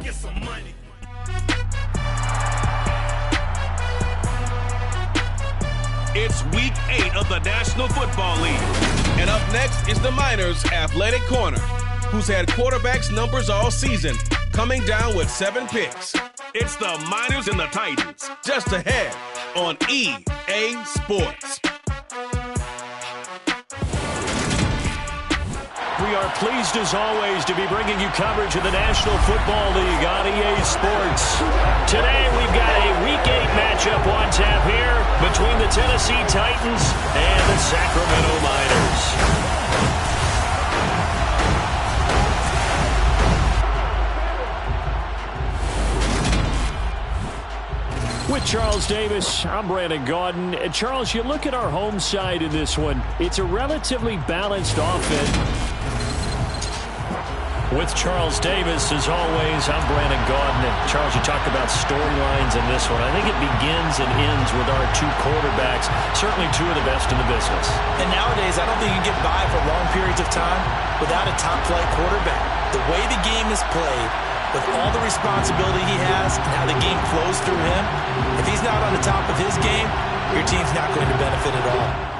get some money. It's week 8 of the National Football League. And up next is the Miners Athletic Corner, who's had quarterbacks numbers all season, coming down with 7 picks. It's the Miners and the Titans, just ahead on EA Sports. We are pleased, as always, to be bringing you coverage of the National Football League on EA Sports. Today, we've got a Week 8 matchup on tap here between the Tennessee Titans and the Sacramento Miners. With Charles Davis, I'm Brandon Gaudin. And Charles, you look at our home side in this one, it's a relatively balanced offense. With Charles Davis, as always, I'm Brandon Gaudin. And Charles, you talk about storylines in this one. I think it begins and ends with our 2 quarterbacks, certainly 2 of the best in the business. And nowadays, I don't think you can get by for long periods of time without a top-flight quarterback. The way the game is played, with all the responsibility he has and how the game flows through him, if he's not on the top of his game, your team's not going to benefit at all.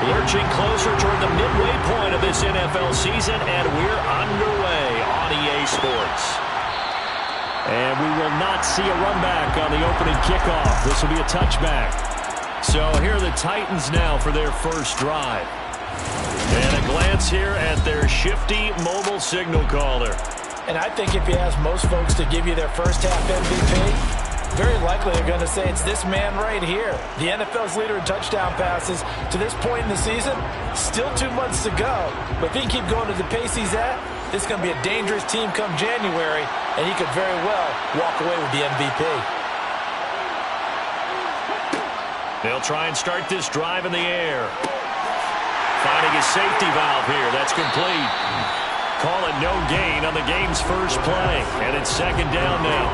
Lurching closer toward the midway point of this NFL season, and we're underway on EA Sports. And we will not see a run back on the opening kickoff. This will be a touchback. So here are the Titans now for their first drive. And a glance here at their shifty mobile signal caller. And I think if you ask most folks to give you their first half MVP, very likely they're going to say it's this man right here. The NFL's leader in touchdown passes to this point in the season. Still 2 months to go. But if he can keep going at the pace he's at, this is going to be a dangerous team come January, and he could very well walk away with the MVP. They'll try and start this drive in the air. Finding a safety valve here. That's complete. Call it no gain on the game's first play. And it's second down now.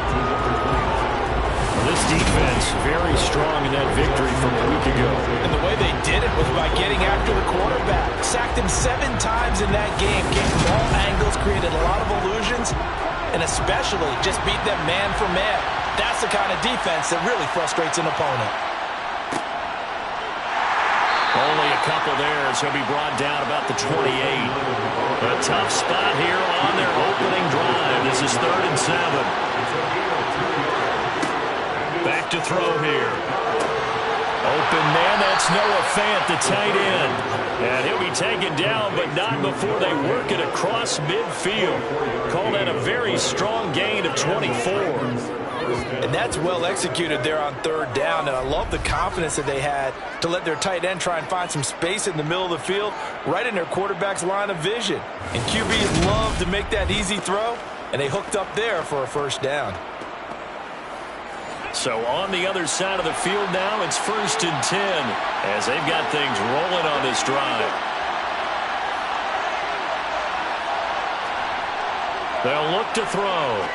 This defense very strong in that victory from a week ago. And the way they did it was by getting after the quarterback. Sacked him 7 times in that game. Came from all angles, created a lot of illusions, and especially just beat them man for man. That's the kind of defense that really frustrates an opponent. Only a couple there as he'll be brought down about the 28. A tough spot here on their opening drive. This is 3rd and 7. Back to throw here. Open man, that's Noah Fant, the tight end. And he'll be taken down, but not before they work it across midfield. Call that a very strong gain of 24. And that's well executed there on 3rd down. And I love the confidence that they had to let their tight end try and find some space in the middle of the field, right in their quarterback's line of vision. And QBs love to make that easy throw, and they hooked up there for a first down. So on the other side of the field now, it's 1st and 10 as they've got things rolling on this drive. They'll look to throw.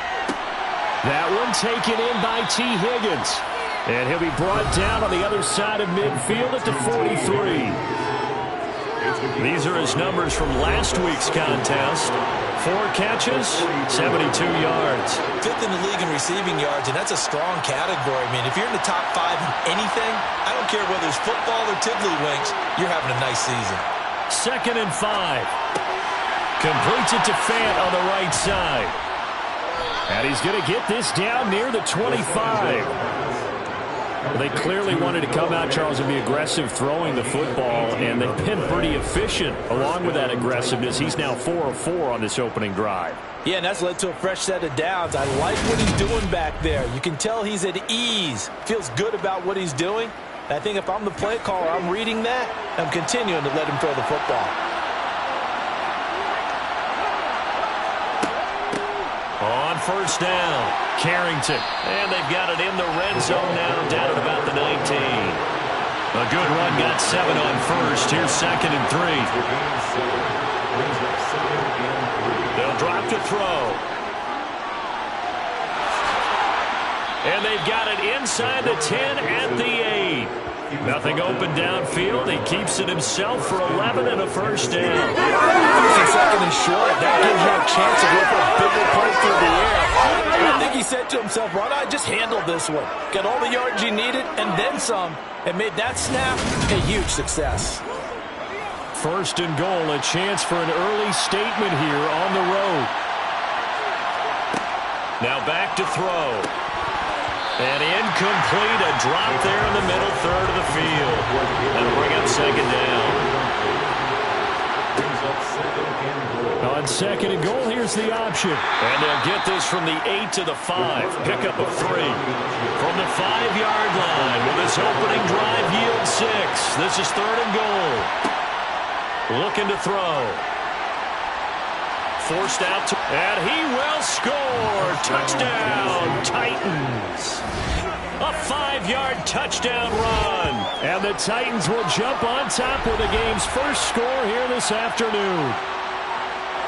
That one taken in by T. Higgins. And he'll be brought down on the other side of midfield at the 43. These are his numbers from last week's contest. 4 catches, 72 yards. 5th in the league in receiving yards, and that's a strong category. I mean, if you're in the top 5 in anything, I don't care whether it's football or tiddlywinks, you're having a nice season. 2nd and 5. Completes it to Fant on the right side. And he's going to get this down near the 25. Well, they clearly wanted to come out, Charles, and be aggressive throwing the football, and they've been pretty efficient along with that aggressiveness. He's now 4 of 4 on this opening drive. Yeah, and that's led to a fresh set of downs. I like what he's doing back there. You can tell he's at ease, feels good about what he's doing. And I think if I'm the play caller, I'm reading that, I'm continuing to let him throw the football. On 1st down, Carrington. And they've got it in the red zone now, down at about the 19. A good run, got 7 on 1st. Here's 2nd and 3. They'll drop to throw. And they've got it inside the 10 at the 8. Nothing open downfield. He keeps it himself for 11 and a first down. First and second and short. That gives you a chance to go for a bigger play through the air. I think he said to himself, why not just handle this one? Got all the yards you needed and then some, and made that snap a huge success. First and goal, a chance for an early statement here on the road. Now back to throw. And incomplete, a drop there in the middle third of the field. That'll bring up second down. On second and goal, here's the option. And they'll get this from the 8 to the 5. Pickup of 3. From the 5-yard line with this opening drive yield 6. This is third and goal. Looking to throw. Forced out, and he will score. Touchdown, Titans. A 5-yard touchdown run. And the Titans will jump on top with the game's first score here this afternoon.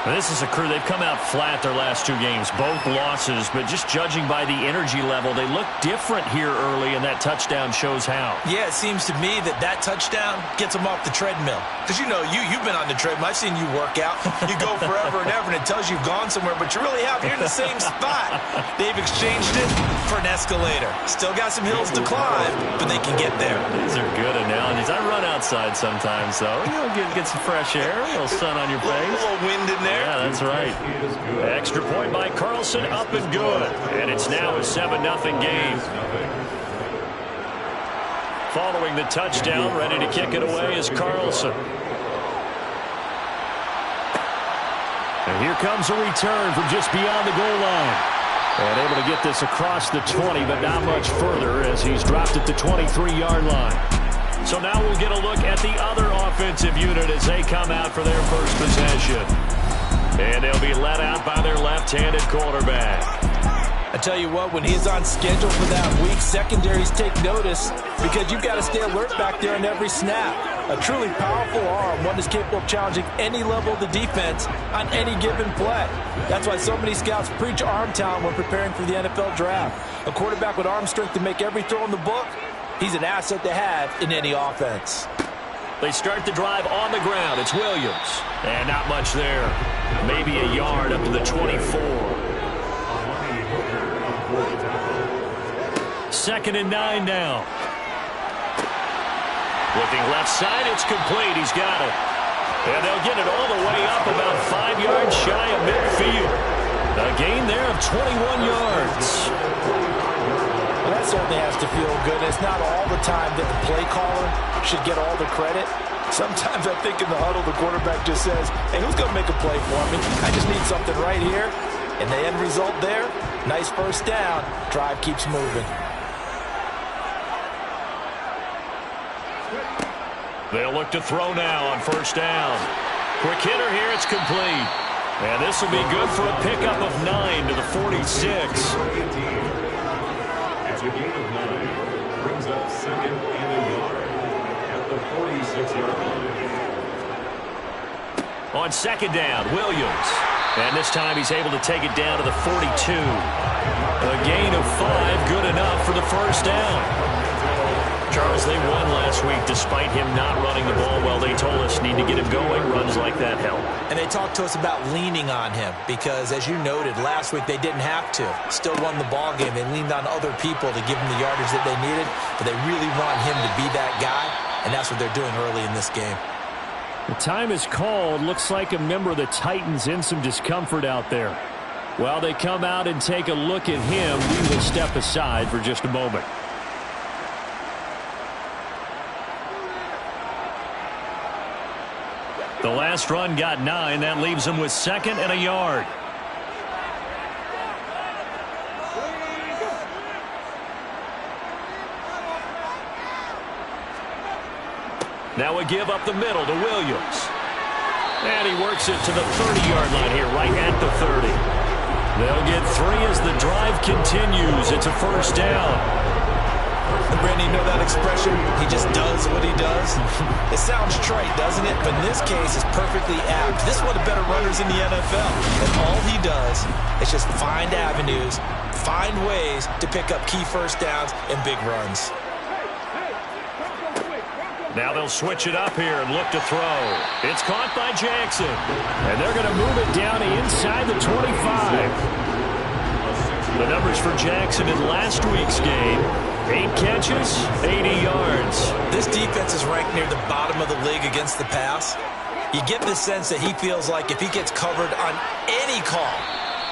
This is a crew. They've come out flat their last 2 games, both losses, but just judging by the energy level, they look different here early, and that touchdown shows how. Yeah, it seems to me that touchdown gets them off the treadmill. Because, you know, you've been on the treadmill. I've seen you work out. You go forever and ever, and it tells you you've gone somewhere, but you really have. You're in the same spot. They've exchanged it for an escalator. Still got some hills to climb, but they can get there. These are good analogies. I run outside sometimes, though. You know, get some fresh air, a little sun on your face. A little wind in there. Yeah, that's right. Extra point by Carlson, up and good. And it's now a 7-0 game. Following the touchdown, ready to kick it away is Carlson. And here comes a return from just beyond the goal line. And able to get this across the 20, but not much further as he's dropped at the 23-yard line. So now we'll get a look at the other offensive unit as they come out for their first possession. And they'll be let out by their left-handed quarterback. I tell you what, when he's on schedule for that week, secondaries take notice because you've got to stay alert back there on every snap. A truly powerful arm, one that's capable of challenging any level of the defense on any given play. That's why so many scouts preach arm talent when preparing for the NFL draft. A quarterback with arm strength to make every throw in the book, he's an asset to have in any offense. They start the drive on the ground. It's Williams. And not much there. Maybe a yard up to the 24. 2nd and 9 now. Looking left side, it's complete. He's got it. And they'll get it all the way up about 5 yards shy of midfield. A gain there of 21 yards. Well, that certainly has to feel good. It's not all the time that the play caller should get all the credit. Sometimes I think in the huddle, the quarterback just says, hey, who's going to make a play for me? I just need something right here. And the end result there, nice first down. Drive keeps moving. They'll look to throw now on first down. Quick hitter here, it's complete. And this will be good for a pickup of 9 to the 46. A gain of 9 brings up 2nd and a yard at the 46-yard line. On 2nd down, Williams. And this time he's able to take it down to the 42. A gain of 5, good enough for the first down. Charles, they won last week despite him not running the ball well. They told us need to get him going. Runs like that help. And they talked to us about leaning on him because, as you noted, last week they didn't have to. Still won the ball game. They leaned on other people to give them the yardage that they needed, but they really want him to be that guy, and that's what they're doing early in this game. The time is called. Looks like a member of the Titans in some discomfort out there. While they come out and take a look at him, we will step aside for just a moment. The last run got 9. That leaves him with 2nd and a yard. Now a give up the middle to Williams. And he works it to the 30-yard line here, right at the 30. They'll get 3 as the drive continues. It's a first down. Brandon, you know that expression? He just does what he does. It sounds trite, doesn't it? But in this case, it's perfectly apt. This is one of the better runners in the NFL. And all he does is just find avenues, find ways to pick up key first downs and big runs. Now they'll switch it up here and look to throw. It's caught by Jackson. And they're going to move it down inside the 25. The numbers for Jackson in last week's game: 8 catches, 80 yards. This defense is ranked near the bottom of the league against the pass. You get the sense that he feels like if he gets covered on any call,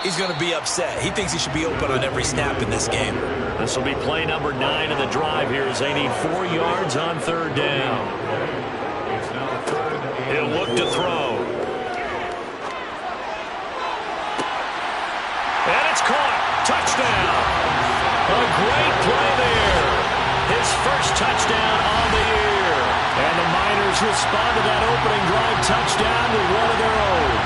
he's going to be upset. He thinks he should be open on every snap in this game. This will be play number 9 of the drive here as they need 4 yards on third down. He'll look to throw. And it's caught. Touchdown. A great play there. His first touchdown on the year. And the Miners respond to that opening drive touchdown with one of their own.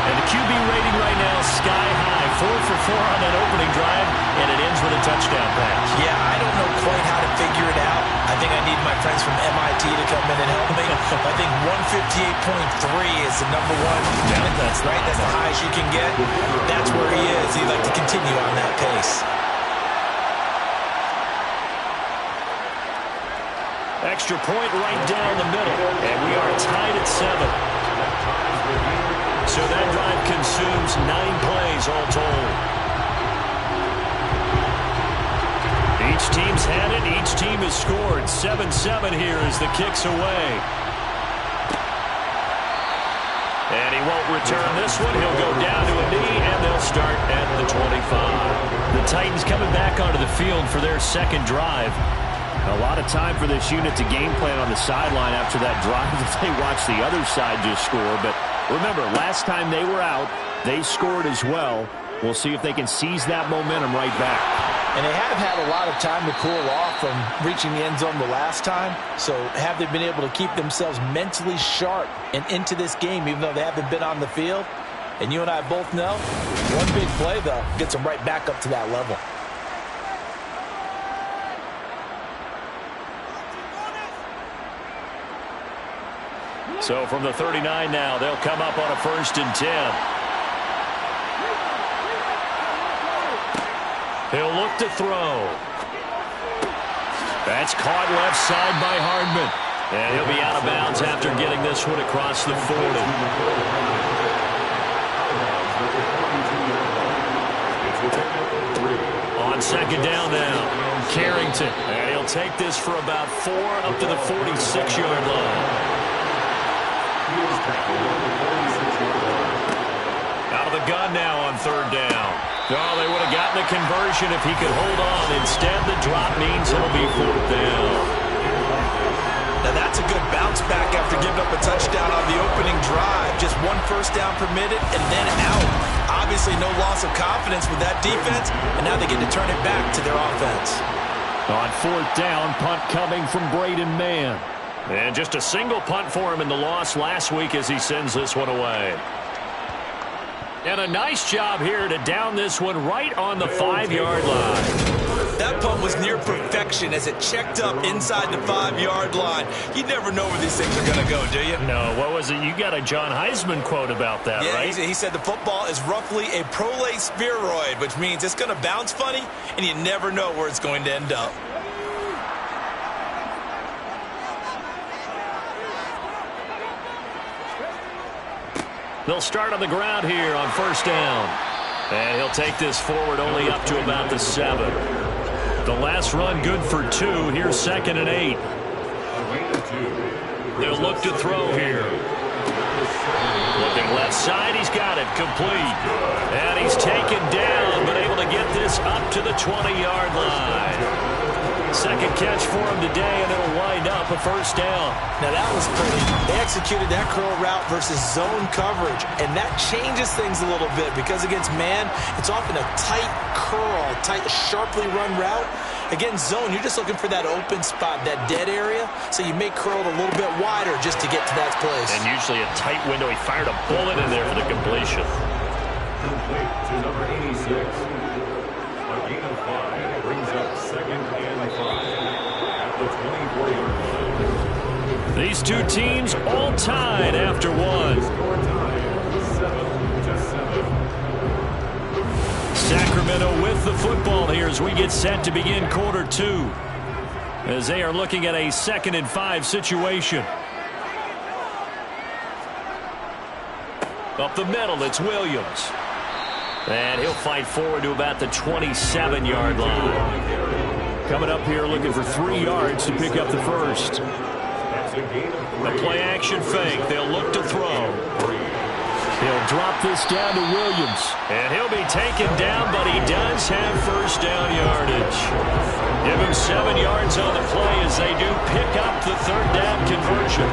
And the QB rating right now is sky high. 4 for 4 on that opening drive, and it ends with a touchdown pass. Yeah, I don't know quite how to figure it out. I think I need my friends from MIT to come in and help me. I think 158.3 is the number one. Yeah, that's right. That's the highest you can get. That's where he is. He'd like to continue on that pace. Extra point right down the middle, and we are tied at 7. So that drive consumes 9 plays all told. Each team's had it. Each team has scored. 7-7 here as the kick's away. And he won't return this one. He'll go down to a knee, and they'll start at the 25. The Titans coming back onto the field for their second drive. A lot of time for this unit to game plan on the sideline after that drive if they watch the other side just score. But remember, last time they were out, they scored as well. We'll see if they can seize that momentum right back. And they have had a lot of time to cool off from reaching the end zone the last time. So have they been able to keep themselves mentally sharp and into this game, even though they haven't been on the field? And you and I both know, one big play, though, gets them right back up to that level. So from the 39 now, they'll come up on a 1st and 10. He'll look to throw. That's caught left side by Hardman. And he'll be out of bounds after getting this one across the 40. On 2nd down now, Carrington. And he'll take this for about 4 up to the 46-yard line. Out of the gun now on 3rd down. Oh, they would have gotten the conversion if he could hold on. Instead, the drop means it'll be 4th down. Now that's a good bounce back after giving up a touchdown on the opening drive. Just 1 first down permitted and then out. Obviously no loss of confidence with that defense, and now they get to turn it back to their offense. On 4th down, punt coming from Braden Mann. And just a single punt for him in the loss last week as he sends this one away. And a nice job here to down this one right on the 5-yard line. That punt was near perfection as it checked up inside the 5-yard line. You never know where these things are going to go, do you? No, what was it? You got a John Heisman quote about that, right? Yeah, he said the football is roughly a prolate spheroid, which means it's going to bounce funny, and you never know where it's going to end up. They'll start on the ground here on 1st down. And he'll take this forward only up to about the 7. The last run good for 2. Here's 2nd and 8. They'll look to throw here. Looking left side, he's got it complete. And he's taken down, but able to get this up to the 20-yard line. Second catch for him today, and it'll wind up a 1st down. Now that was pretty. They executed that curl route versus zone coverage, and that changes things a little bit because against man, it's often a tight curl, tight, sharply run route. Against zone, you're just looking for that open spot, that dead area, so you may curl it a little bit wider just to get to that place. And usually a tight window. He fired a bullet in there for the completion. Complete to number 86. A gain of 5 brings up 2nd and 5 at the 24-yard line. These two teams all tied after one. Score tied 7-7. Sacramento with the football here as we get set to begin quarter 2. As they are looking at a 2nd and 5 situation. Up the middle, it's Williams. And he'll fight forward to about the 27-yard line. Coming up here looking for 3 yards to pick up the first. The play-action fake. They'll look to throw. He'll drop this down to Williams. And he'll be taken down, but he does have first down yardage. Give him 7 yards on the play as they do pick up the 3rd down conversion.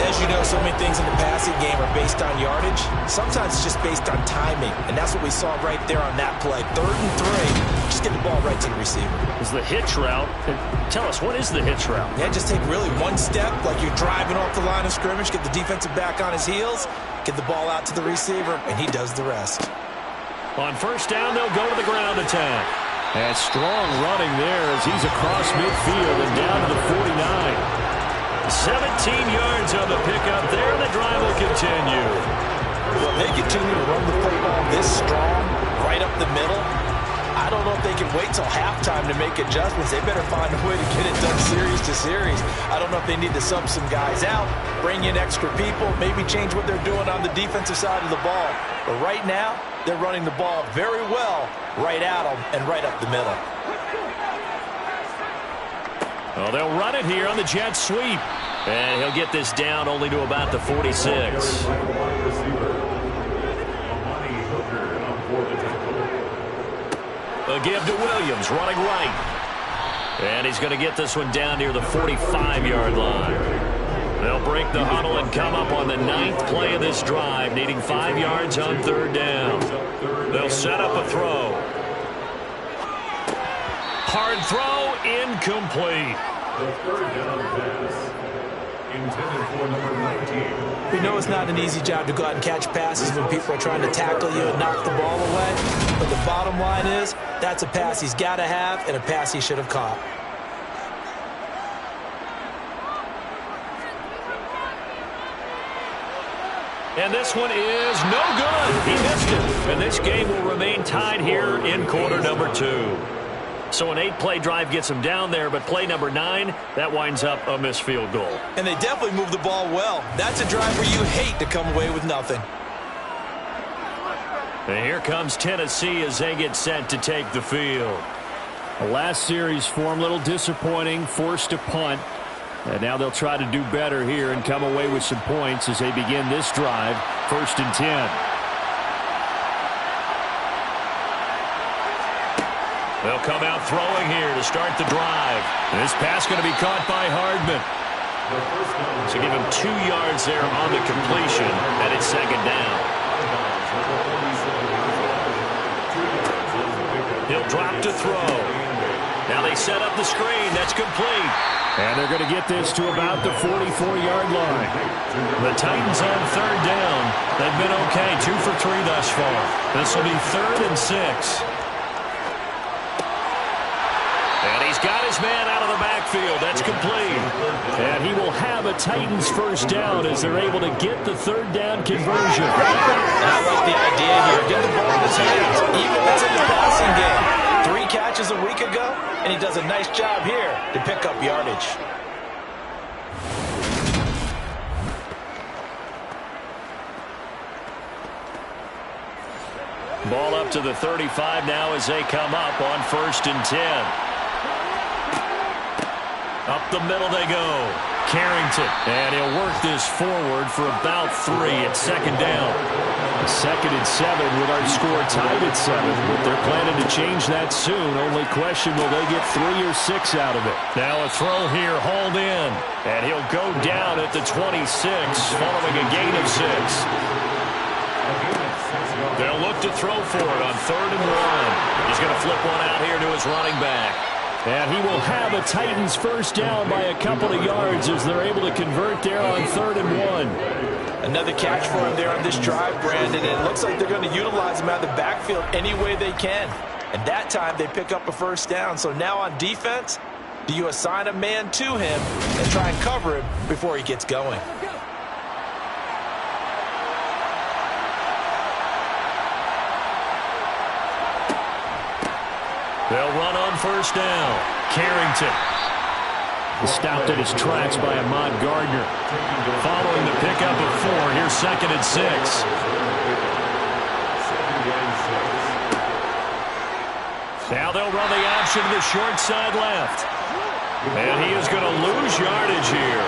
As you know, so many things in the passing game are based on yardage. Sometimes it's just based on timing, and that's what we saw right there on that play. 3rd and 3. Just get the ball right to the receiver. Is the hitch route. Tell us, what is the hitch route? Yeah, just take really one step, like you're driving off the line of scrimmage, get the defensive back on his heels, get the ball out to the receiver, and he does the rest. On first down, they'll go to the ground attack. And strong running there as he's across midfield and down to the 49. 17 yards on the pickup there. The drive will continue. Well, they continue to run the football this strong, right up the middle. I don't know if they can wait till halftime to make adjustments. They better find a way to get it done series to series. I don't know if they need to sub some guys out, bring in extra people, maybe change what they're doing on the defensive side of the ball. But right now, they're running the ball very well right at them and right up the middle. Well, they'll run it here on the jet sweep. And he'll get this down only to about the 46. A give to Williams, running right. And he's going to get this one down near the 45-yard line. They'll break the huddle and come up on the 9th play of this drive, needing 5 yards on 3rd down. They'll set up a throw. Hard throw, incomplete. The 3rd down pass intended for number 19. We know it's not an easy job to go out and catch passes when people are trying to tackle you and knock the ball away. But the bottom line is, that's a pass he's got to have and a pass he should have caught. And this one is no good. He missed it. And this game will remain tied here in quarter number 2. So an 8-play drive gets him down there, but play number 9, that winds up a missed field goal. And they definitely moved the ball well. That's a drive where you hate to come away with nothing. And here comes Tennessee as they get set to take the field. The last series for him, a little disappointing, forced to punt. And now they'll try to do better here and come away with some points as they begin this drive, 1st and 10. They'll come out throwing here to start the drive. This pass going to be caught by Hardman. So give him 2 yards there on the completion, and it's 2nd down. He'll drop to throw. Now they set up the screen. That's complete. And they're going to get this to about the 44-yard line. The Titans on 3rd down. They've been okay, 2 for 3 thus far. This will be 3rd and 6. And he's got his man out of the backfield. That's complete. And he will have a Titans first down as they're able to get the 3rd down conversion. And I like the idea here. Get the ball in his hands, even if it's in the passing game. 3 catches a week ago, and he does a nice job here to pick up yardage. Ball up to the 35 now as they come up on 1st and 10. Up the middle they go. Carrington. And he'll work this forward for about 3 at 2nd down. 2nd and 7 with our score tied at 7. But they're planning to change that soon. Only question, will they get 3 or 6 out of it? Now a throw here, hauled in. And he'll go down at the 26 following a gain of 6. They'll look to throw for it on 3rd and 1. He's going to flip one out here to his running back. And he will have a Titans first down by a couple of yards as they're able to convert there on 3rd and 1. Another catch for him there on this drive, Brandon, and it looks like they're going to utilize him out of the backfield any way they can. And that time they pick up a first down. So now on defense, do you assign a man to him and try and cover him before he gets going? They'll run on first down. Carrington. Stopped at his tracks by Ahmad Gardner. Following the pickup of 4, here's 2nd and 6. Now they'll run the option to the short side left. And he is going to lose yardage here.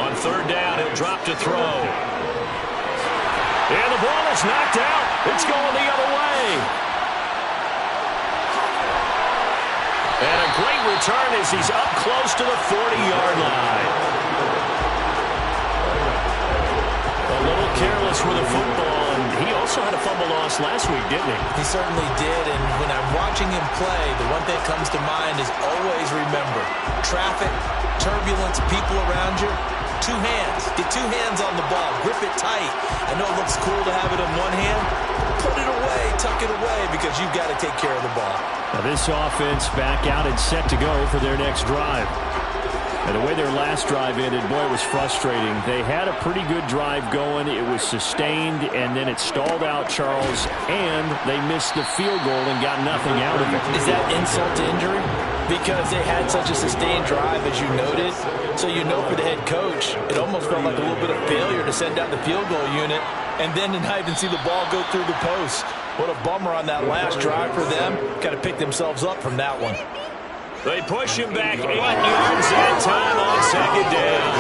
On 3rd down, he'll drop to throw. And the ball is knocked out. It's going the other way. And a great return as he's up close to the 40-yard line. A little careless with the football, and he also had a fumble loss last week, didn't he? He certainly did, and when I'm watching him play, the one thing that comes to mind is always remember, traffic, turbulence, people around you, 2 hands. Get 2 hands on the ball. Grip it tight. I know it looks cool to have it in one hand. Put it away, tuck it away, because you've got to take care of the ball. Now this offense back out and set to go for their next drive. And the way their last drive ended, boy, it was frustrating. They had a pretty good drive going. It was sustained, and then it stalled out, Charles, and they missed the field goal and got nothing out of it. Is that insult to injury? Because they had such a sustained drive, as you noted. So you know for the head coach, it almost felt like a little bit of failure to send out the field goal unit and then to not even see the ball go through the post. What a bummer on that last drive for them. Got to pick themselves up from that one. They push him back 8 yards that time on 2nd down.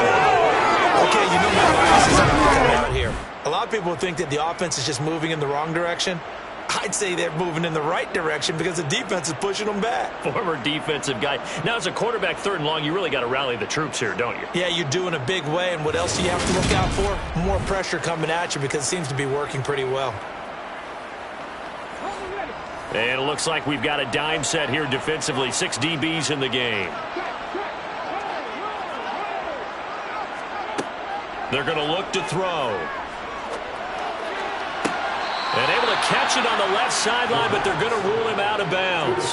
Okay, you know my bias is out here. A lot of people think that the offense is just moving in the wrong direction. I'd say they're moving in the right direction because the defense is pushing them back. Former defensive guy. Now, as a quarterback 3rd and long, you really got to rally the troops here, don't you? Yeah, you do in a big way. And what else do you have to look out for? More pressure coming at you because it seems to be working pretty well. And it looks like we've got a dime set here defensively. 6 DBs in the game. They're going to look to throw. And able to catch it on the left sideline, but they're going to rule him out of bounds.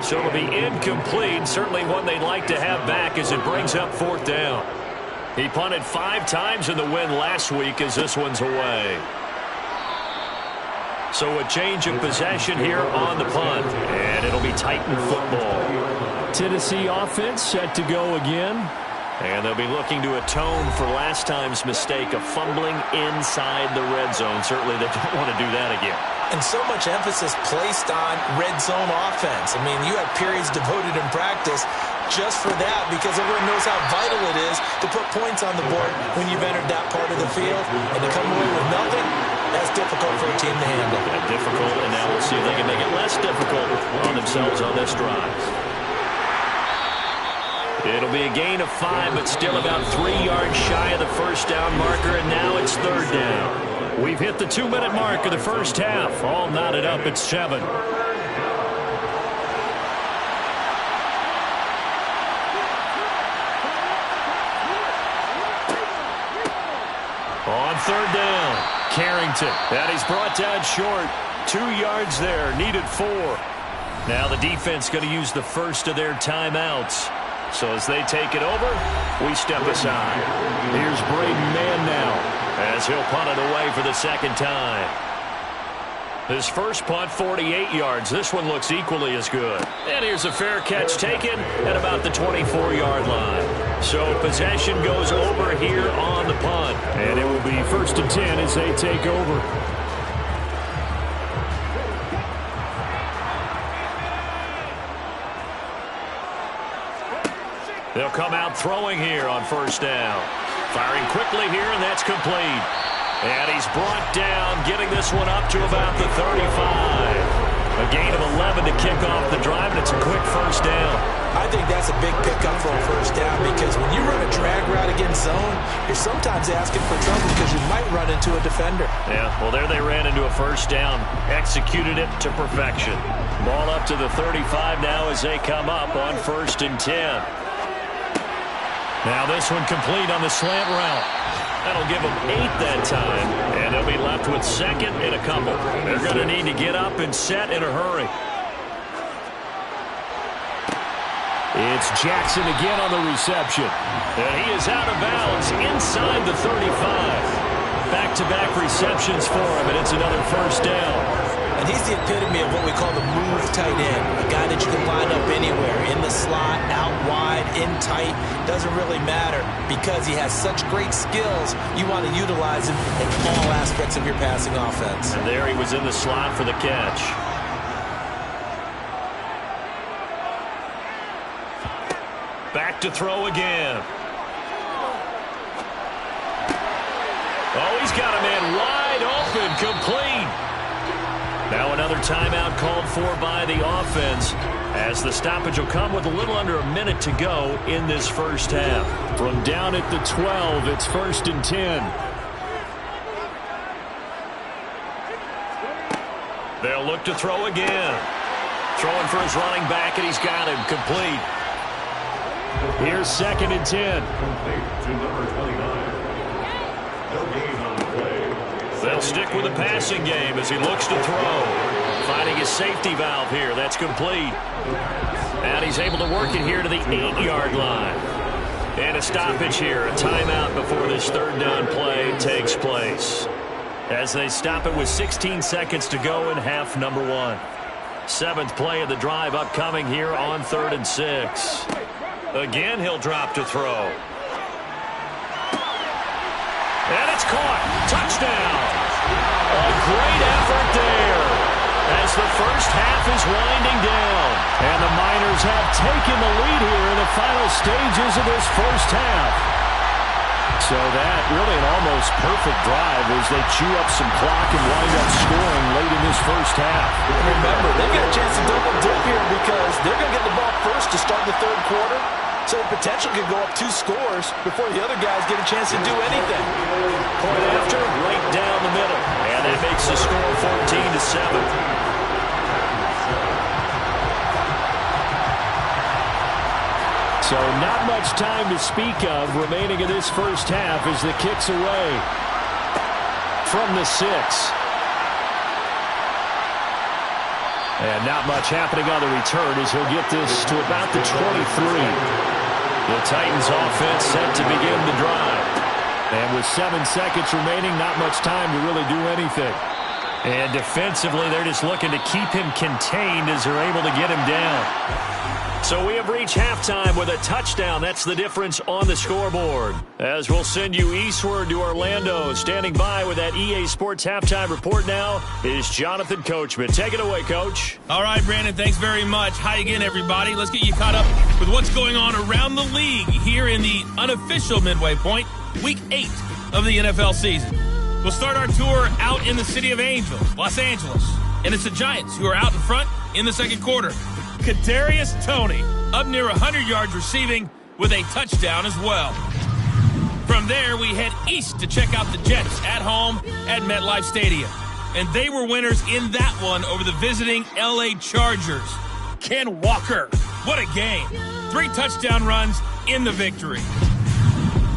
So it'll be incomplete. Certainly one they'd like to have back as it brings up 4th down. He punted 5 times in the win last week as this one's away. So a change of possession here on the punt. And it'll be Titan football. Tennessee offense set to go again. And they'll be looking to atone for last time's mistake of fumbling inside the red zone. Certainly they don't want to do that again. And so much emphasis placed on red zone offense. I mean, you have periods devoted in practice just for that because everyone knows how vital it is to put points on the board when you've entered that part of the field. And to come away with nothing, that's difficult for a team to handle. Yeah, difficult, and now we'll see if they can make it less difficult on themselves on this drive. It'll be a gain of 5, but still about 3 yards shy of the first down marker, and now it's 3rd down. We've hit the 2-minute mark of the first half. All knotted up at 7. On 3rd down, Carrington. And he's brought down short. 2 yards there, needed 4. Now the defense going to use the first of their timeouts. So as they take it over, we step aside. Here's Braden Mann now as he'll punt it away for the 2nd time. His first punt, 48 yards. This one looks equally as good. And here's a fair catch taken at about the 24-yard line. So possession goes over here on the punt. And it will be 1st and 10 as they take over. They'll come out throwing here on 1st down. Firing quickly here, and that's complete. And he's brought down, getting this one up to about the 35. A gain of 11 to kick off the drive, and it's a quick 1st down. I think that's a big pickup for a 1st down because when you run a drag route against zone, you're sometimes asking for trouble because you might run into a defender. Yeah, well, there they ran into a 1st down. Executed it to perfection. Ball up to the 35 now as they come up on 1st and 10. Now this one complete on the slant route. That'll give them 8 that time, and they'll be left with second and a couple. They're going to need to get up and set in a hurry. It's Jackson again on the reception. And he is out of bounds inside the 35. Back-to-back receptions for him, and it's another first down. And he's the epitome of what we call the move tight end. A guy that you can line up anywhere, in the slot, out wide, in tight. Doesn't really matter because he has such great skills. You want to utilize him in all aspects of your passing offense. And there he was in the slot for the catch. Back to throw again. Oh, he's got a man wide open, complete. Now another timeout called for by the offense as the stoppage will come with a little under a minute to go in this first half. From down at the 12, it's 1st and 10. They'll look to throw again. Throwing for his running back, and he's got him complete. Here's 2nd and 10. Complete to number 29. No gain on the play. They'll stick with the passing game as he looks to throw. Finding his safety valve here. That's complete. And he's able to work it here to the 8-yard line. And a stoppage here. A timeout before this 3rd down play takes place. As they stop it with 16 seconds to go in half number 1. 7th play of the drive upcoming here on 3rd and 6. Again, he'll drop to throw. And it's caught. Touchdown. A great effort there as the first half is winding down. And the Miners have taken the lead here in the final stages of this first half. So that really an almost perfect drive as they chew up some clock and wind up scoring late in this first half. Remember, they get a chance to double dip here because they're going to get the ball first to start the 3rd quarter. So the potential could go up 2 scores before the other guys get a chance to do anything. Point after, right down the middle. And that makes the score 14-7. So not much time to speak of remaining in this first half as the kick's away from the 6. And not much happening on the return as he'll get this to about the 23. The Titans offense set to begin the drive. And with 7 seconds remaining, not much time to really do anything. And defensively, they're just looking to keep him contained as they're able to get him down. So we have reached halftime with a touchdown. That's the difference on the scoreboard. As we'll send you eastward to Orlando. Standing by with that EA Sports halftime report now is Jonathan Coachman. Take it away, Coach. All right, Brandon, thanks very much. Hi again, everybody. Let's get you caught up with what's going on around the league here in the unofficial midway point, Week 8 of the NFL season. We'll start our tour out in the city of Angels, Los Angeles. And it's the Giants who are out in front in the 2nd quarter. Kadarius Toney up near 100 yards receiving with a touchdown as well. From there, we head east to check out the Jets at home at MetLife Stadium. And they were winners in that one over the visiting LA Chargers. Ken Walker, what a game. 3 touchdown runs in the victory.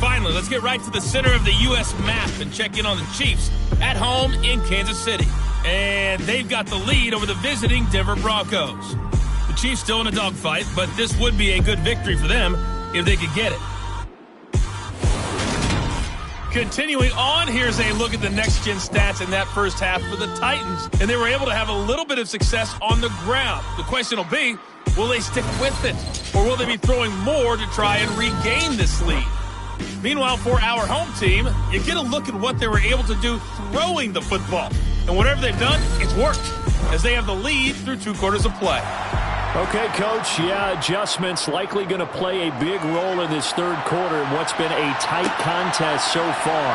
Finally, let's get right to the center of the U.S. map and check in on the Chiefs at home in Kansas City. And they've got the lead over the visiting Denver Broncos. The Chiefs still in a dogfight, but this would be a good victory for them if they could get it. Continuing on, here's a look at the next-gen stats in that first half for the Titans. And they were able to have a little bit of success on the ground. The question will be, will they stick with it? Or will they be throwing more to try and regain this lead? Meanwhile, for our home team, you get a look at what they were able to do throwing the football. And whatever they've done, it's worked, as they have the lead through 2 quarters of play. Okay, Coach, adjustments likely going to play a big role in this 3rd quarter in what's been a tight contest so far.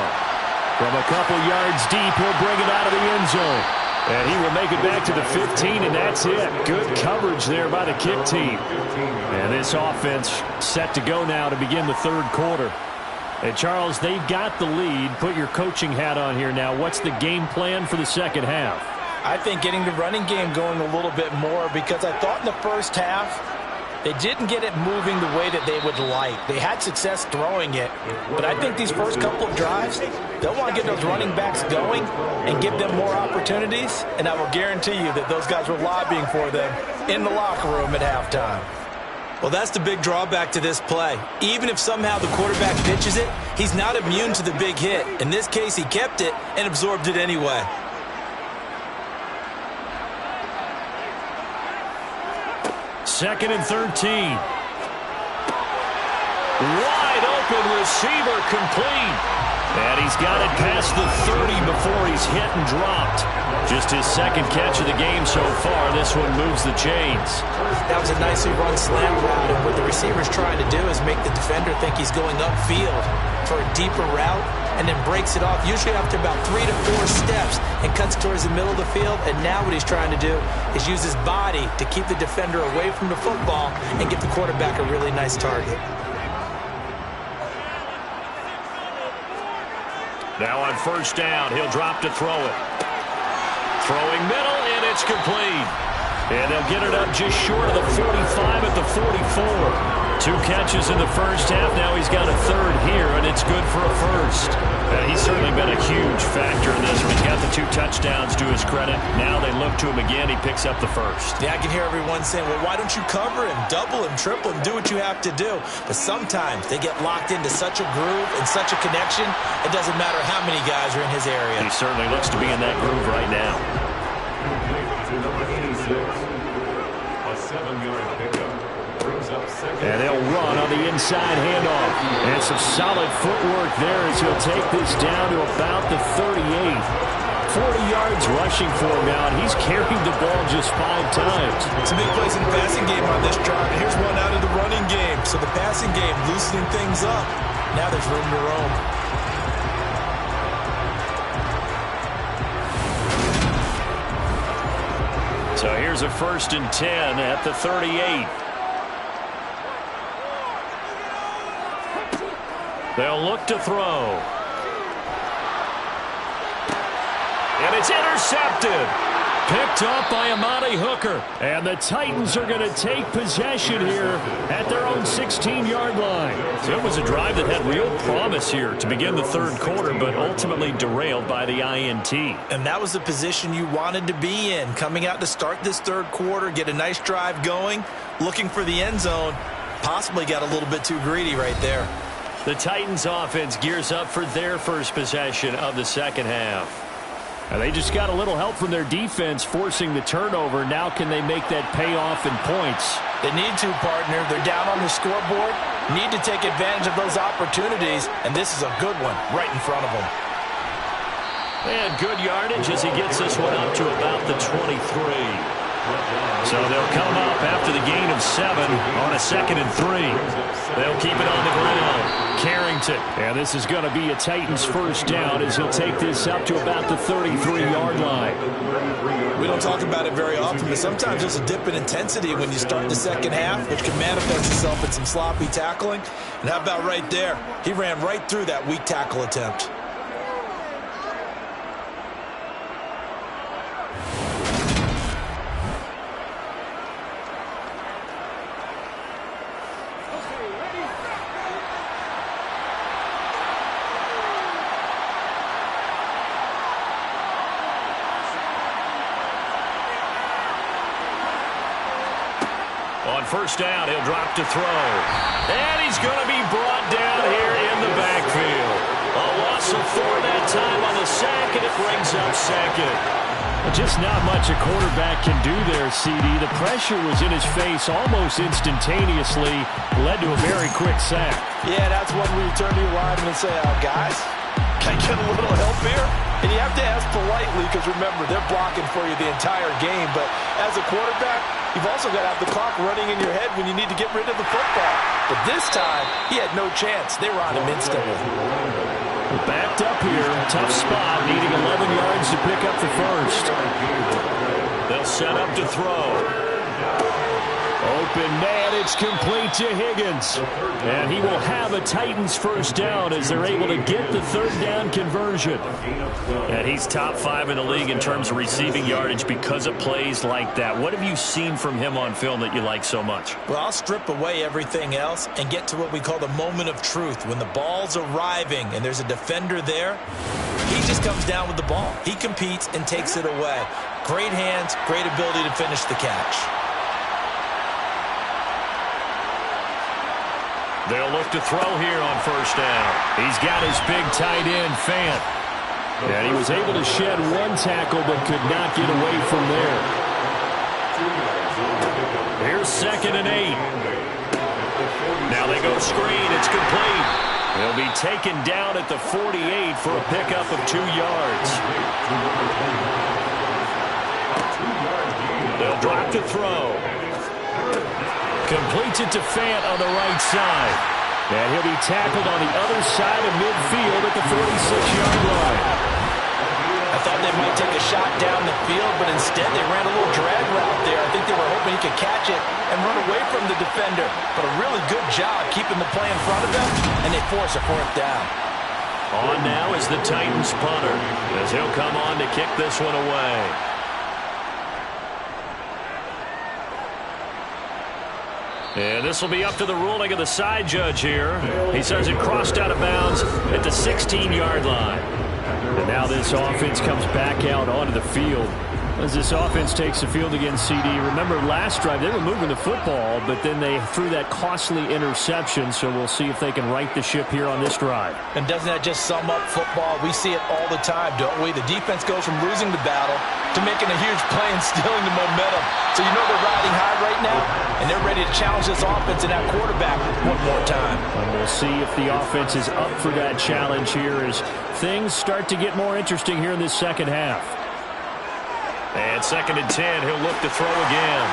From a couple yards deep, he'll bring it out of the end zone. And he will make it back to the 15, and that's it. Good coverage there by the kick team. And this offense set to go now to begin the 3rd quarter. And, Charles, they've got the lead. Put your coaching hat on here now. What's the game plan for the 2nd half? I think getting the running game going a little bit more because I thought in the first half They didn't get it moving the way that they would like. They had success throwing it, but I think these first couple of drives, they'll want to get those running backs going and give them more opportunities, and I will guarantee you that those guys were lobbying for them in the locker room at halftime. Well, that's the big drawback to this play. Even if somehow the quarterback pitches it, he's not immune to the big hit. In this case, he kept it and absorbed it anyway. Second and 13. Wide open receiver complete. And he's got it past the 30 before he's hit and dropped. Just his second catch of the game so far. This one moves the chains. That was a nicely run slam route, and what the receiver's trying to do is make the defender think he's going upfield for a deeper route, and then breaks it off, usually after about 3 to 4 steps, and cuts towards the middle of the field. And now what he's trying to do is use his body to keep the defender away from the football and get the quarterback a really nice target. Now on first down, he'll drop to throw it. Throwing middle, and it's complete. And they'll get it up just short of the 45 at the 44. 2 catches in the first half. Now he's got a third here, and it's good for a first. He's certainly been a huge factor in this one. He's got the 2 touchdowns to his credit. Now they look to him again. He picks up the first. Yeah, I can hear everyone saying, well, why don't you cover him, double him, triple him, do what you have to do. But sometimes they get locked into such a groove and such a connection, it doesn't matter how many guys are in his area. He certainly looks to be in that groove right now. To number 86, a 7-yard pickup. Brings up second. And they'll run on the inside handoff. And some solid footwork there as he'll take this down to about the 38. 40 yards rushing for him now, and he's carried the ball just 5 times. Some big plays in the passing game on this drive. And here's one out of the running game. So the passing game loosening things up. Now there's room to roam. So here's a 1st and 10 at the 38. They'll look to throw. And it's intercepted. Picked up by Amani Hooker. And the Titans are going to take possession here at their own 16-yard line. So it was a drive that had real promise here to begin the third quarter, but ultimately derailed by the INT. And that was the position you wanted to be in. Coming out to start this third quarter, get a nice drive going, looking for the end zone. Possibly got a little bit too greedy right there. The Titans offense gears up for their first possession of the second half. And they just got a little help from their defense forcing the turnover. Now can they make that pay off in points? They need to, partner. They're down on the scoreboard. Need to take advantage of those opportunities. And this is a good one right in front of them. And good yardage as he gets this one up to about the 23. So they'll come up after the gain of 7 on a 2nd and 3. They'll keep it on the ground. Carrington. And this is going to be a Titans first down as he'll take this up to about the 33-yard line. We don't talk about it very often, but sometimes there's a dip in intensity when you start the second half, which can manifest itself in some sloppy tackling. And how about right there? He ran right through that weak tackle attempt. On first down, he'll drop to throw. And he's going to be brought down here in the backfield. A loss of 4 that time on the sack, and it brings up second. Just not much a quarterback can do there, CD. The pressure was in his face almost instantaneously, led to a very quick sack. Yeah, that's when we turn to your lineman and say, guys, can I get a little help here? And you have to ask politely because, remember, they're blocking for you the entire game. But as a quarterback, you've also got to have the clock running in your head when you need to get rid of the football. But this time, he had no chance. They were on him instantly. Backed up here, tough spot, needing 11 yards to pick up the first. They'll set up to throw. open man. It's complete to Higgins. And he will have a Titans first down as they're able to get the third down conversion. And he's top 5 in the league in terms of receiving yardage because of plays like that. What have you seen from him on film that you like so much? Well, I'll strip away everything else and get to what we call the moment of truth. When the ball's arriving and there's a defender there, he just comes down with the ball. He competes and takes it away. Great hands, great ability to finish the catch. They'll look to throw here on first down. He's got his big tight end, Fant. And he was able to shed one tackle but could not get away from there. Here's 2nd and 8. Now they go screen. It's complete. He'll be taken down at the 48 for a pickup of 2 yards. They'll drop to throw. Completes it to Fant on the right side. And he'll be tackled on the other side of midfield at the 46-yard line. I thought they might take a shot down the field, but instead they ran a little drag route there. I think they were hoping he could catch it and run away from the defender. But a really good job keeping the play in front of them, and they force a 4th down. On now is the Titans punter, as he'll come on to kick this one away. And this will be up to the ruling of the side judge here. He says it crossed out of bounds at the 16-yard line. And now this offense comes back out onto the field. As this offense takes the field against CD. Remember last drive they were moving the football, but then they threw that costly interception, so we'll see if they can right the ship here on this drive. And doesn't that just sum up football? We see it all the time, don't we? The defense goes from losing the battle to making a huge play and stealing the momentum. So you know they're riding high right now, and they're ready to challenge this offense and that quarterback one more time. And we'll see if the offense is up for that challenge here as things start to get more interesting here in this second half. And 2nd and 10, he'll look to throw again.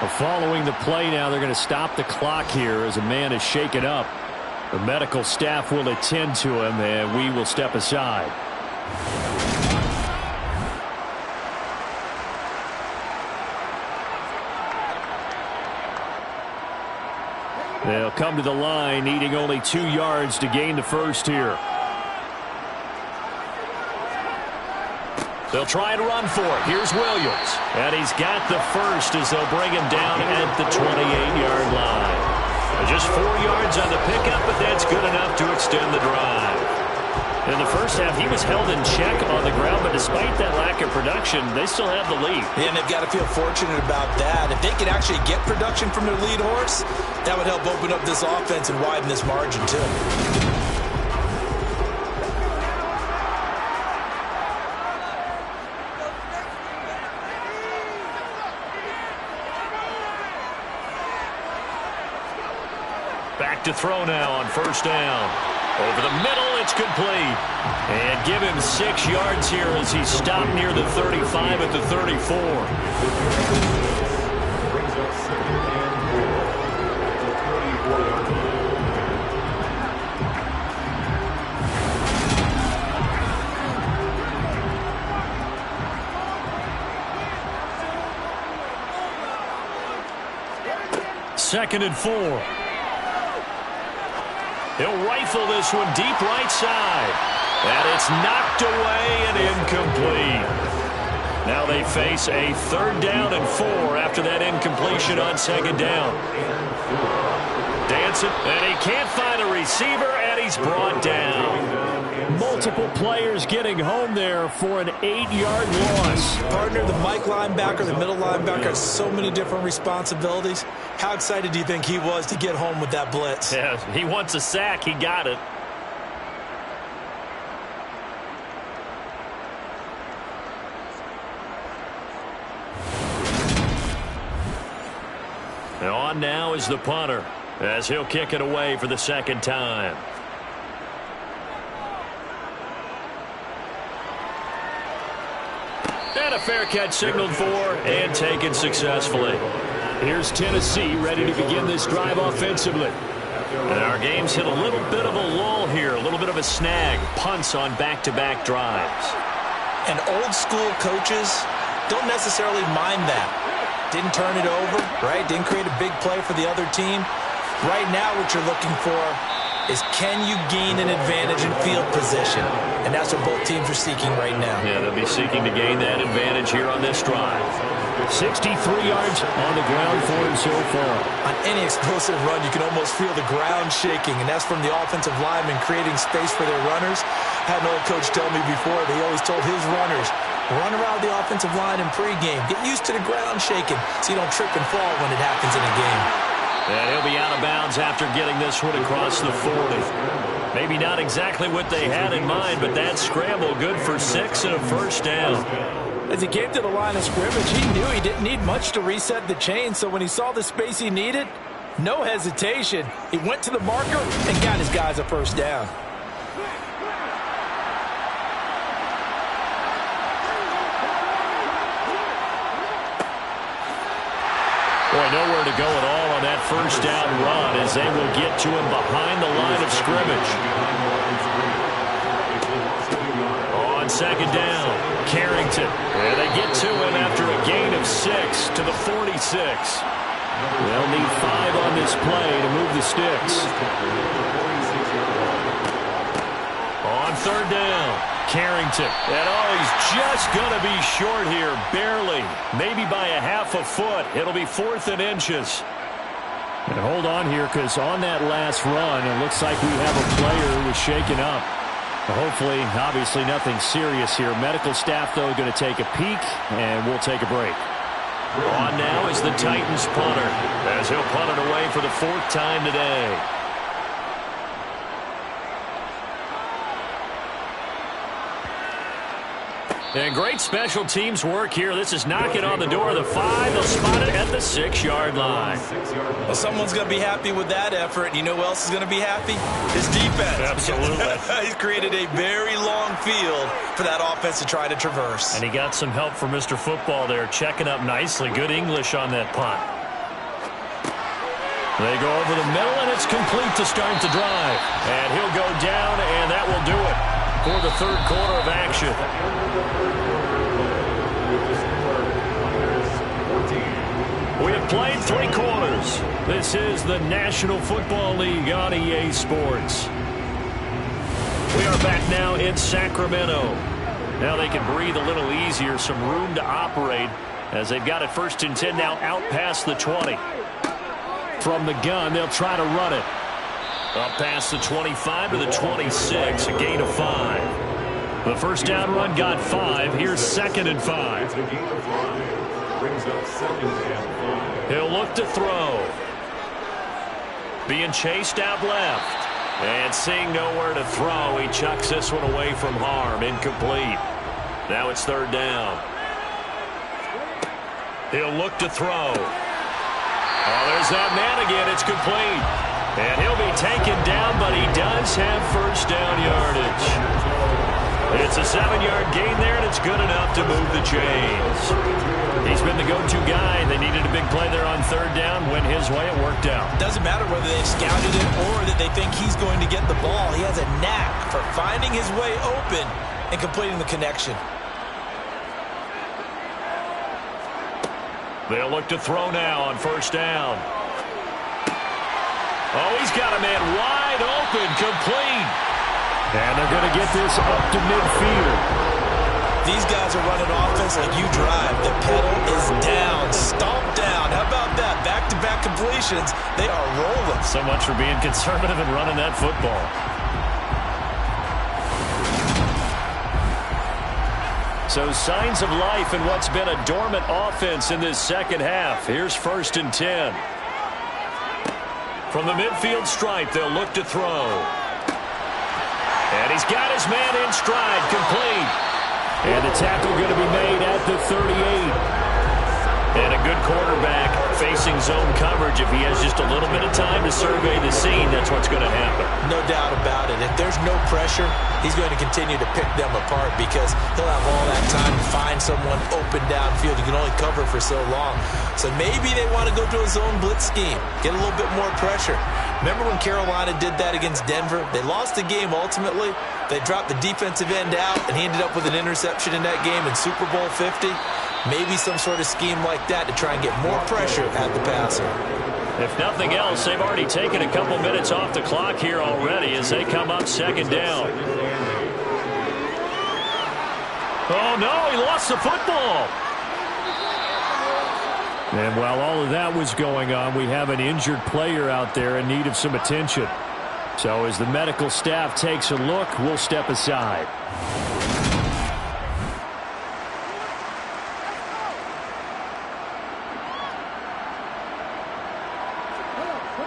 Well, following the play now, they're going to stop the clock here as a man is shaken up. The medical staff will attend to him, and we will step aside. They'll come to the line, needing only 2 yards to gain the first here. They'll try and run for it. Here's Williams. And he's got the first as they'll bring him down at the 28-yard line. Just 4 yards on the pickup, but that's good enough to extend the drive. In the first half, he was held in check on the ground, but despite that lack of production, they still have the lead. Yeah, and they've got to feel fortunate about that. If they can actually get production from their lead horse, that would help open up this offense and widen this margin, too. Back to throw now on first down. Over the middle, it's complete. And give him 6 yards here as he's stopped near the 35 at the 34. Brings up 2nd and 4 at the 34-yard line. Second and 4. He'll rifle this one deep right side. And it's knocked away and incomplete. Now they face a 3rd down and 4 after that incompletion on 2nd down. Dancing, and he can't find a receiver, and he's brought down. Multiple players getting home there for an 8-yard loss. Partner, the Mike linebacker, the middle linebacker has so many different responsibilities. How excited do you think he was to get home with that blitz? Yeah, he wants a sack. He got it. And on now is the punter as he'll kick it away for the 2nd time. And a fair catch signaled for and taken successfully. Here's Tennessee ready to begin this drive offensively. And our game's hit a little bit of a lull here, a little bit of a snag. Punts on back-to-back drives. And old school coaches don't necessarily mind that. Didn't turn it over, right? Didn't create a big play for the other team. Right now what you're looking for is can you gain an advantage in field position? And that's what both teams are seeking right now. Yeah, they'll be seeking to gain that advantage here on this drive. 63 yards on the ground for him so far. On any explosive run, you can almost feel the ground shaking, and that's from the offensive linemen creating space for their runners. I had an old coach tell me before that he always told his runners, run around the offensive line in pregame. Get used to the ground shaking so you don't trip and fall when it happens in a game. And he'll be out of bounds after getting this one across the 40. Maybe not exactly what they had in mind, but that scramble good for 6 and a first down. As he came to the line of scrimmage, he knew he didn't need much to reset the chain, so when he saw the space he needed, no hesitation. He went to the marker and got his guys a first down. Boy, nowhere to go at all on that first down run as they will get to him behind the line of scrimmage. On second down, Carrington. And they get to him after a gain of 6 to the 46. They'll need 5 on this play to move the sticks. On third down, Carrington. And he's just going to be short here, barely. Maybe by a half a foot. It'll be 4th and inches. And hold on here, because on that last run, it looks like we have a player who was shaken up. Hopefully, obviously nothing serious here. Medical staff, though, going to take a peek, and we'll take a break. On now is the Titans punter, as he'll punt it away for the 4th time today. And great special teams work here. This is knocking on the door of the 5. They'll spot it at the 6-yard line. Well, someone's going to be happy with that effort. And you know who else is going to be happy? His defense. Absolutely. He's created a very long field for that offense to try to traverse. And he got some help from Mr. Football there, checking up nicely. Good English on that punt. They go over the middle, and it's complete to start the drive. And he'll go down, and that will do it for the 3rd quarter of action. We have played 3 quarters. This is the National Football League on EA Sports. We are back now in Sacramento. Now they can breathe a little easier, some room to operate as they've got it 1st and 10 now out past the 20. From the gun, they'll try to run it. Up past the 25 to the 26, a gain of 5. The first down run got 5. Here's 2nd and 5. He'll look to throw. Being chased out left. And seeing nowhere to throw, he chucks this one away from harm. Incomplete. Now it's 3rd down. He'll look to throw. Oh, there's that man again. It's complete. And he'll be taken down, but he does have first down yardage. It's a 7-yard gain there, and it's good enough to move the chains. He's been the go-to guy. They needed a big play there on 3rd down. Went his way. It worked out. Doesn't matter whether they've scouted it or that they think he's going to get the ball. He has a knack for finding his way open and completing the connection. They'll look to throw now on 1st down. Oh, he's got a man wide open, complete. And they're going to get this up to midfield. These guys are running offense like you drive. The pedal is down, stomp down. How about that? Back-to-back completions. They are rolling. So much for being conservative and running that football. So signs of life in what's been a dormant offense in this second half. Here's 1st and 10. From the midfield stripe, they'll look to throw. And he's got his man in stride, complete. And the tackle going to be made at the 38. And a good quarterback facing zone coverage. If he has just a little bit of time to survey the scene, that's what's going to happen. No doubt about it. If there's no pressure, he's going to continue to pick them apart because he'll have all that time to find someone open downfield. You can only cover for so long. So maybe they want to go to a zone blitz scheme, get a little bit more pressure. Remember when Carolina did that against Denver? They lost the game ultimately. They dropped the defensive end out, and he ended up with an interception in that game in Super Bowl 50. Maybe some sort of scheme like that to try and get more pressure at the passer. If nothing else, they've already taken a couple minutes off the clock here already as they come up second down. Oh, no, he lost the football. And while all of that was going on, we have an injured player out there in need of some attention. So as the medical staff takes a look, we'll step aside.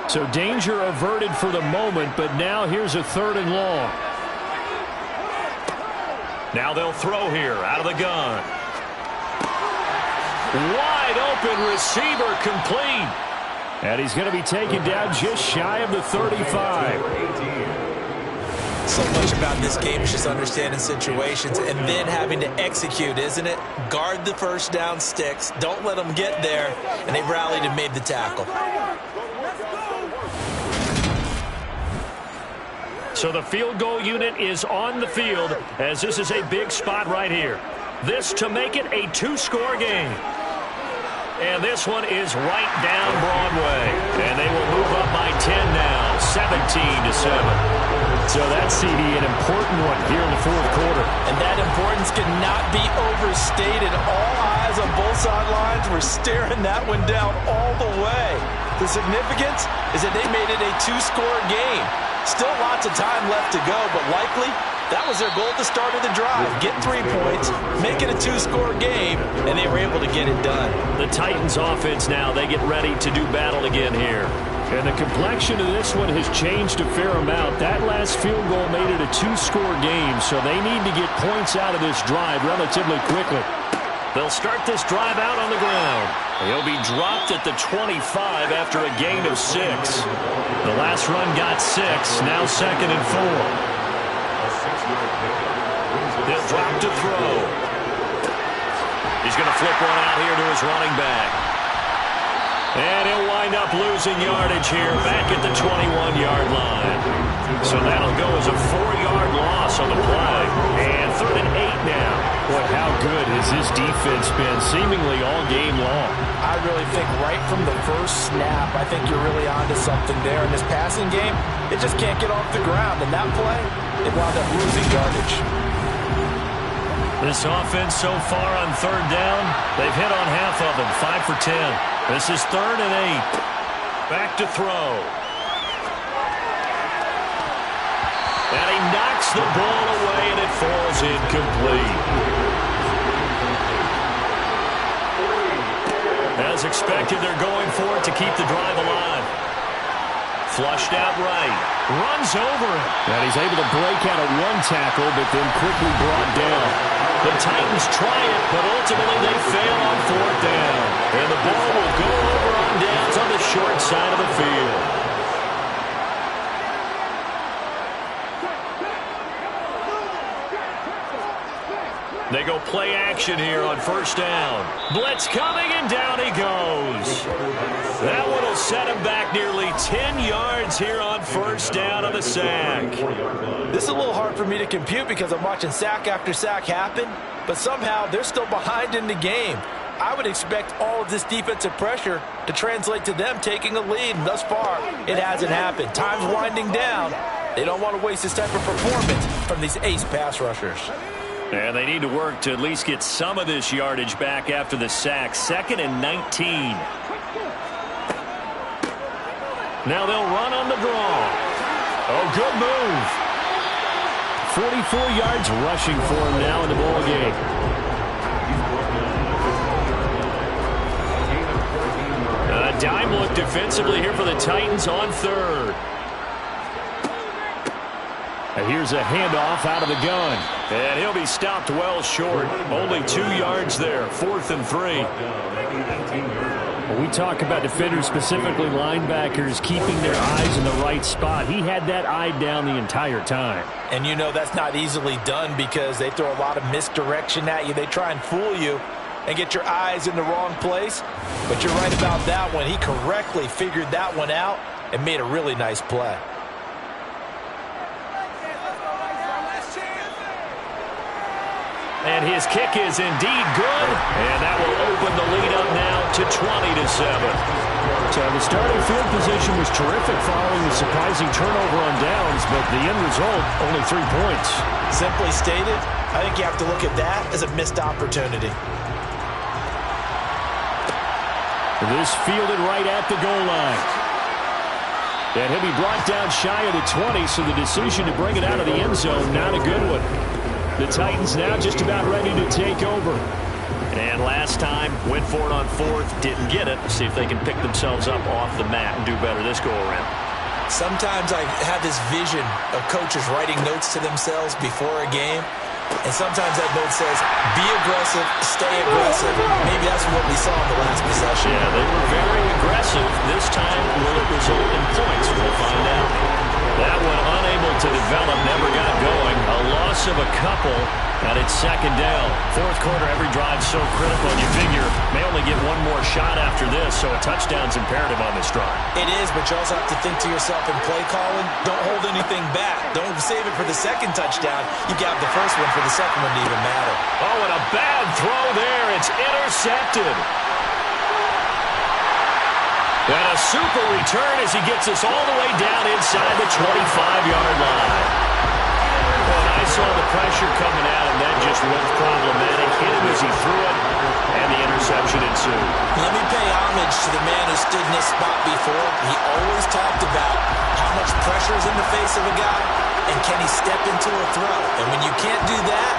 So danger averted for the moment, but now here's a 3rd and long. Now they'll throw here out of the gun. Wide open receiver complete. And he's going to be taken down just shy of the 35. So much about this game is just understanding situations and then having to execute, isn't it? Guard the first down sticks. Don't let them get there. And they rallied and made the tackle. So the field goal unit is on the field as this is a big spot right here. This to make it a 2-score game. And this one is right down Broadway. And they will move up by 10 now, 17-7. So that's, CD, an important one here in the 4th quarter. And that importance cannot be overstated. All eyes on both sidelines were staring that one down all the way. The significance is that they made it a 2-score game. Still lots of time left to go, but likely that was their goal at the start of the drive. Get 3 points, make it a 2-score game, and they were able to get it done. The Titans offense now, they get ready to do battle again here. And the complexion of this one has changed a fair amount. That last field goal made it a 2-score game, so they need to get points out of this drive relatively quickly. They'll start this drive out on the ground. He'll be dropped at the 25 after a gain of 6. The last run got 6, now 2nd and 4. They'll drop to throw. He's going to flip one out here to his running back. And he'll wind up losing yardage here back at the 21-yard line. So that'll go as a 4-yard loss on the play. And 3rd and 8 now. Boy, how good has this defense been seemingly all game long? I really think right from the first snap, I think you're really onto something there. In this passing game, it just can't get off the ground. And that play, it wound up losing yardage. This offense so far on 3rd down, they've hit on half of them, 5 for 10. This is 3rd and 8. Back to throw. And he knocks the ball away, and it falls incomplete. As expected, they're going for it to keep the drive alive. Flushed out right. Runs over it. And he's able to break out of 1 tackle, but then quickly brought down. The Titans try it, but ultimately they fail on 4th down. And the ball will go over on downs on the short side of the field. They go play action here on 1st down. Blitz coming, and down he goes. That one will set him back nearly 10 yards here on 1st down on the sack. This is a little hard for me to compute because I'm watching sack after sack happen, but somehow they're still behind in the game. I would expect all of this defensive pressure to translate to them taking a lead, and thus far, it hasn't happened. Time's winding down. They don't want to waste this type of performance from these ace pass rushers. And they need to work to at least get some of this yardage back after the sack. 2nd and 19. Now they'll run on the draw. Oh, good move. 44 yards rushing for him now in the ball game. A dime look defensively here for the Titans on 3rd. And here's a handoff out of the gun. And he'll be stopped well short. Only 2 yards there. 4th and 3. When we talk about defenders, specifically linebackers, keeping their eyes in the right spot, he had that eye down the entire time. And you know that's not easily done because they throw a lot of misdirection at you. They try and fool you and get your eyes in the wrong place. But you're right about that one. He correctly figured that one out and made a really nice play. And his kick is indeed good, and that will open the lead up now to 20-7. So the starting field position was terrific following the surprising turnover on downs, but the end result, only 3 points. Simply stated, I think you have to look at that as a missed opportunity. This fielded right at the goal line. And he'll be brought down shy of the 20, so the decision to bring it out of the end zone, not a good one. The Titans now just about ready to take over. And last time, went for it on 4th, didn't get it. See if they can pick themselves up off the mat and do better this go-around. Sometimes I have this vision of coaches writing notes to themselves before a game, and sometimes that note says, be aggressive, stay aggressive. Maybe that's what we saw in the last possession. Yeah, they were very aggressive. This time, will it result in points? We'll find out. That one unable to develop, never got going. A loss of a couple, and it's second down. Fourth quarter, every drive so critical. You figure may only get one more shot after this, so a touchdown's imperative on this drive. It is, but you also have to think to yourself in play calling, don't hold anything back. Don't save it for the second touchdown. You got the first one for the second one to even matter. Oh, and a bad throw there. It's intercepted. And a super return as he gets us all the way down inside the 25-yard line. And I saw the pressure coming at him. That just looked problematic. Hit him as he threw it, and the interception ensued. Let me pay homage to the man who stood in this spot before. He always talked about how much pressure is in the face of a guy, and can he step into a throw. And when you can't do that,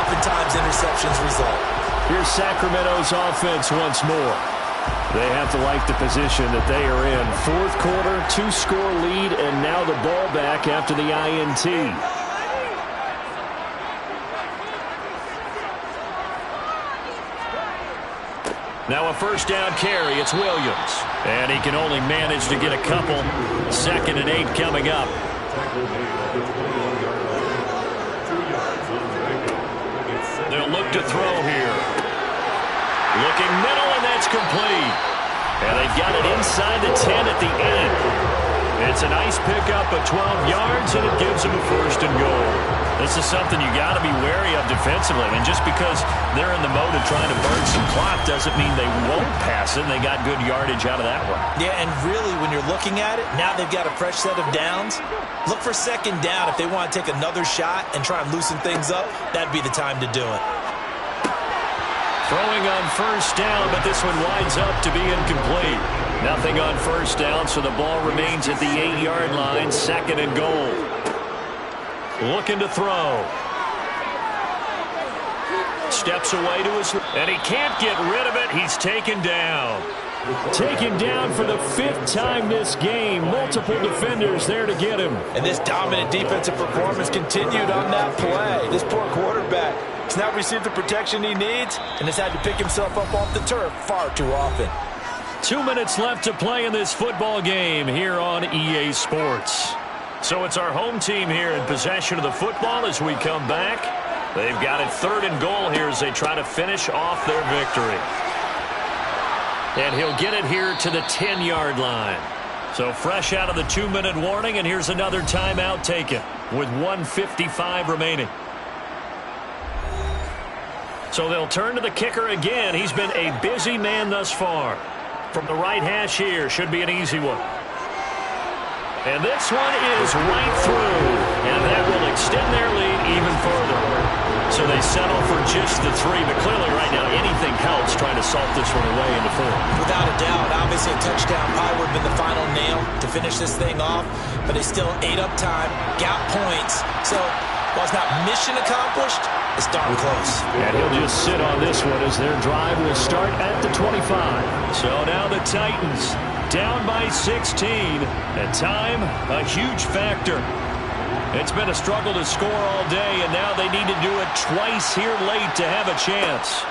oftentimes interceptions result. Here's Sacramento's offense once more. They have to like the position that they are in. Fourth quarter, 2-score lead, and now the ball back after the INT. Now a first down carry. It's Williams. And he can only manage to get a couple. 2nd and 8 coming up. They'll look to throw here. Looking middle, and that's complete. And they've got it inside the 10 at the end. It's a nice pickup of 12 yards, and it gives them a 1st and goal. This is something you got to be wary of defensively. I mean, just because they're in the mode of trying to burn some clock doesn't mean they won't pass it. They got good yardage out of that one. Yeah, and really, when you're looking at it, now they've got a fresh set of downs. Look for second down. If they want to take another shot and try and loosen things up, that'd be the time to do it. Throwing on first down, but this one winds up to be incomplete. Nothing on first down, so the ball remains at the 8-yard line, 2nd and goal. Looking to throw. Steps away to his, and he can't get rid of it. He's taken down. Taken down for the 5th time this game. Multiple defenders there to get him. And this dominant defensive performance continued on that play. This poor quarterback has not received the protection he needs and has had to pick himself up off the turf far too often. 2 minutes left to play in this football game here on EA Sports. So it's our home team here in possession of the football as we come back. They've got it 3rd and goal here as they try to finish off their victory. And he'll get it here to the 10-yard line. So fresh out of the 2-minute warning, and here's another timeout taken with 1:55 remaining. So they'll turn to the kicker again. He's been a busy man thus far. From the right hash here, should be an easy one. And this one is right through, and that will extend their lead even further. So they settle for just the 3, but clearly right now anything helps trying to salt this one away into 4. Without a doubt, obviously a touchdown probably would have been the final nail to finish this thing off, but they still ate up time, got points. So while it's not mission accomplished, it's darn close. And he'll just sit on this one as their drive will start at the 25. So now the Titans down by 16. At time, a huge factor. It's been a struggle to score all day, and now they need to do it twice here late to have a chance.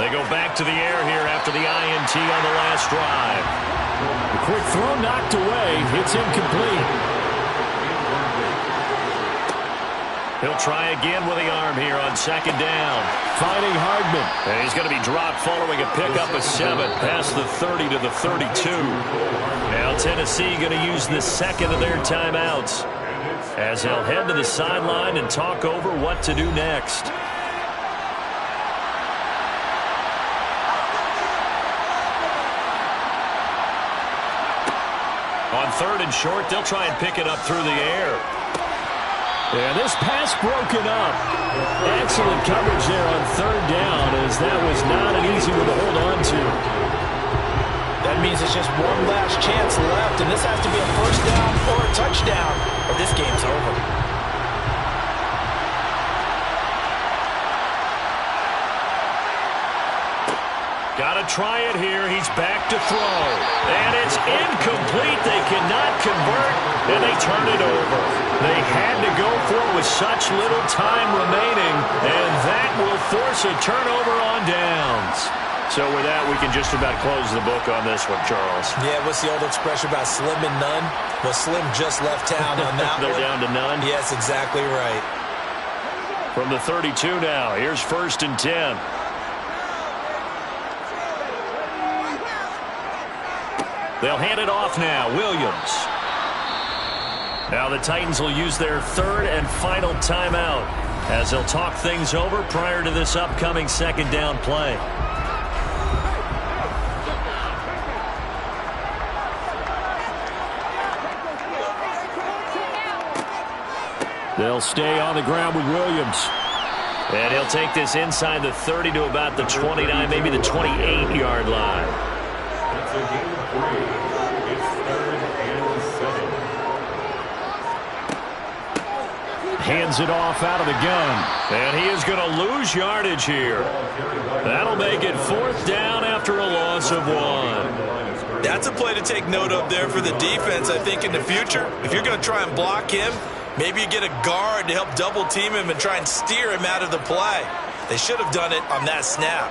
They go back to the air here after the INT on the last drive. A quick throw knocked away. It's incomplete. He'll try again with the arm here on 2nd down. Finding Hardman. And he's going to be dropped following a pickup of 7 past the 30 to the 32. Now Tennessee going to use the 2nd of their timeouts as they'll head to the sideline and talk over what to do next. On 3rd and short, they'll try and pick it up through the air. Yeah, this pass broken up. Excellent coverage there on 3rd down, as that was not an easy one to hold on to. That means it's just one last chance left, and this has to be a first down or a touchdown, or this game's over. Got to try it here. He's back to throw. And it's incomplete. They cannot convert, and they turn it over. They had to go for it with such little time remaining, and that will force a turnover on downs. So with that, we can just about close the book on this one, Charles. Yeah, what's the old expression about slim and none? Well, Slim just left town on that They're one. down to none? Yes, exactly right. From the 32 now, here's 1st and 10. They'll hand it off now. Williams. Now the Titans will use their 3rd and final timeout as they'll talk things over prior to this upcoming 2nd down play. They'll stay on the ground with Williams. And he'll take this inside the 30 to about the 29, maybe the 28-yard line. It's a gain of 3. It's 3rd and 7. Hands it off out of the gun. And he is going to lose yardage here. That'll make it 4th down after a loss of 1. That's a play to take note of there for the defense, I think, in the future. If you're going to try and block him, maybe you get a guard to help double-team him and try and steer him out of the play. They should have done it on that snap.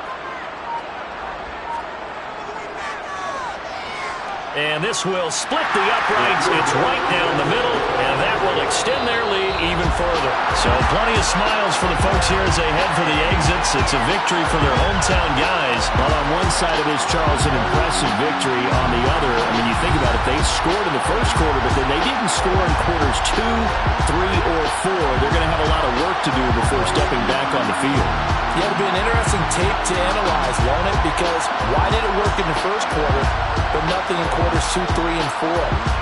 And this will split the uprights. It's right down the middle, and that will extend their lead even further. So plenty of smiles for the folks here as they head for the exits. It's a victory for their hometown guys. Well, on one side of this, Charles, an impressive victory. On the other, I mean, you think about it, they scored in the first quarter, but then they didn't score in quarters 2, 3, or 4. They're going to have a lot of work to do before stepping back on the field. Yeah, it'll be an interesting tape to analyze, won't it? Because why did it work in the first quarter, but nothing in quarters 2, 3, and 4?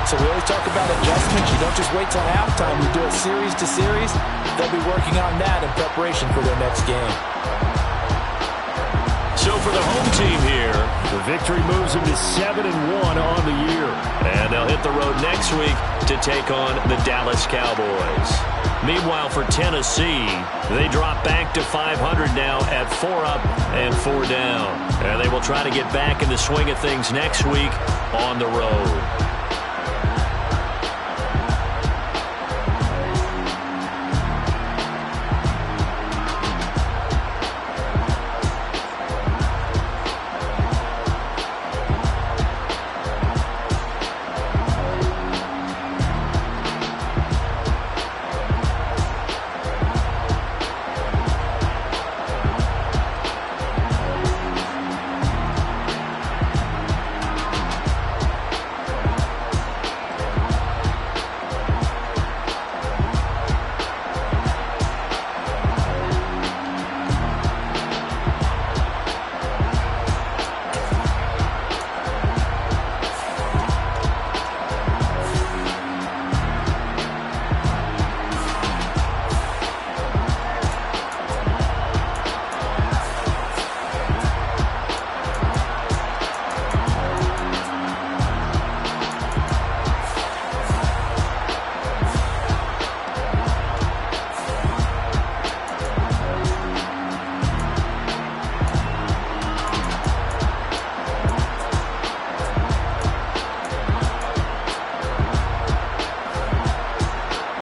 So we always talk about adjustments. You don't just wait till halftime. You do it series to series. They'll be working on that in preparation for their next game. So for the home team here, The victory moves them to 7-1 on the year. and they'll hit the road next week to take on the Dallas Cowboys. Meanwhile, for Tennessee, they drop back to 500 now at 4 up and 4 down. And they will try to get back in the swing of things next week on the road.